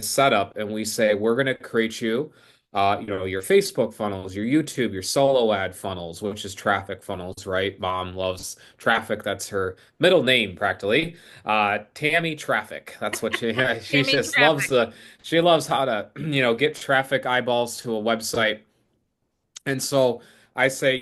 setup, and we say we're going to create you, your Facebook funnels, your YouTube, your solo ad funnels, which is traffic funnels, right? Mom loves traffic. That's her middle name, practically. Tammy Traffic. That's what she Tammy just loves traffic. the she loves how to, get traffic eyeballs to a website. And so I say,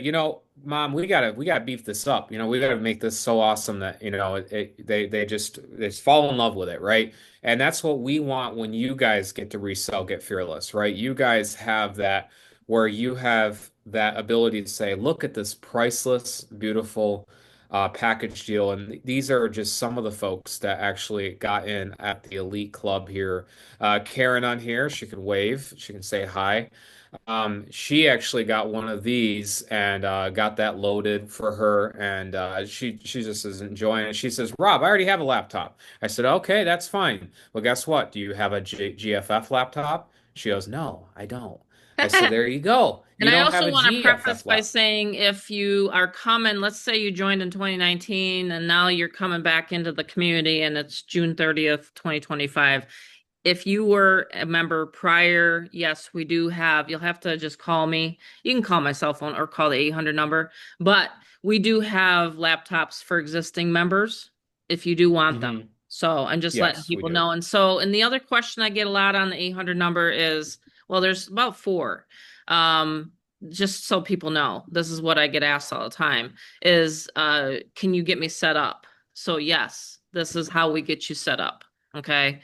Mom, we gotta beef this up. We gotta make this so awesome that, they just fall in love with it, right? And that's what we want when you guys get to resell Get Fearless, right? You guys have that where you have that ability to say, look at this priceless, beautiful package deal. And these are just some of the folks that actually got in at the Elite Club here. Karen on here, she can wave, she can say hi. She actually got one of these and got that loaded for her, and she just is enjoying it. She says, "Rob, I already have a laptop." I said, "Okay, that's fine. Well, guess what? Do you have a GFF laptop?" She goes, "No, I don't." I said, "There you go. And You I don't have also a want to preface GFF by laptop." saying if you are coming, let's say you joined in 2019 and now you're coming back into the community and it's June 30th, 2025. If you were a member prior, yes, we do have, you'll have to just call me. You can call my cell phone or call the 800 number, but we do have laptops for existing members if you do want them. Hmm. So I'm just letting Yes, we people do. know. And the other question I get a lot on the 800 number is, well, there's about four. Um, just so people know, this is what I get asked all the time is, can you get me set up? So yes, this is how we get you set up. Okay.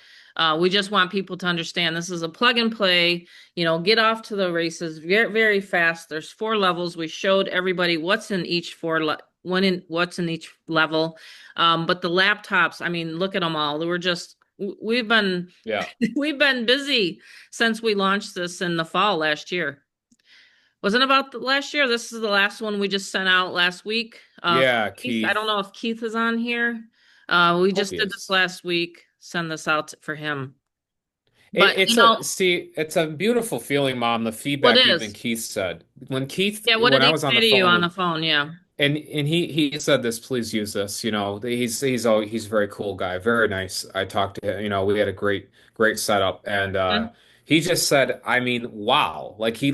We just want people to understand this is a plug and play, get off to the races very, very fast. There's 4 levels. We showed everybody what's in each what's in each level. But the laptops, I mean, look at them all. We've been, Yeah. we've been busy since we launched this in the fall last year. Wasn't about the last year. This is the last one we just sent out last week. For Yeah, Keith, I don't Keith. know if Keith is on here. We Hope just he did this is. last week. Send this out for him. It, But it's a see, it's a beautiful feeling, Mom. The what feedback even is? Keith said Yeah, what did when I he was on say the to you phone on with. the phone? Yeah. And he said this, please use this. He's a very cool guy, very nice. I talked to him, we had a great setup, and Mhm. he just said, I mean, wow. Like he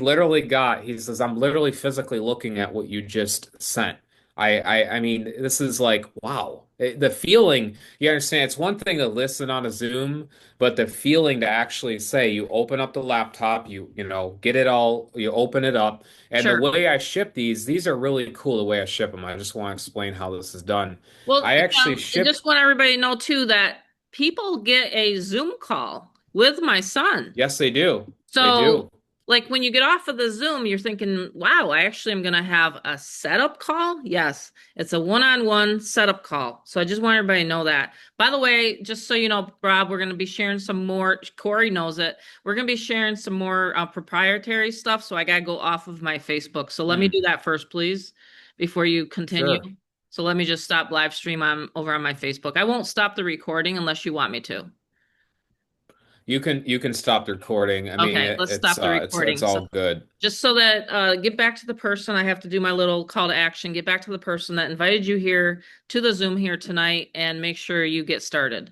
says, I'm literally physically looking at what you just sent. I mean, this is like wow. The feeling, you understand, it's one thing to listen on a Zoom, but the feeling to actually say you open up the laptop, get it all, you open it up. And the Sure. way I ship these are really cool the way I ship them. I just want to explain how this is done. Well, I actually I ship, just want everybody to know too that people get a Zoom call with my son. yes, they do. They So, do. like when you get off of the Zoom, you're thinking, wow, I actually am going to have a setup call. Yes, it's a one-on-one setup call. So I just want everybody to know that. By the way, just so you know, Rob, we're going to be sharing some more. Corey knows it. We're going to be sharing some more proprietary stuff. So I got to go off of my Facebook. So let me do Hmm. that first, please, before you continue. Sure. So let me just stop live stream on over on my Facebook. I won't stop the recording unless you want me to. you can stop the recording. I mean, Okay, let's it's stop the it's recording. So all good. just so that get back to the person, I have to do my little call to action. Get back to the person that invited you here to the Zoom here tonight and make sure you get started.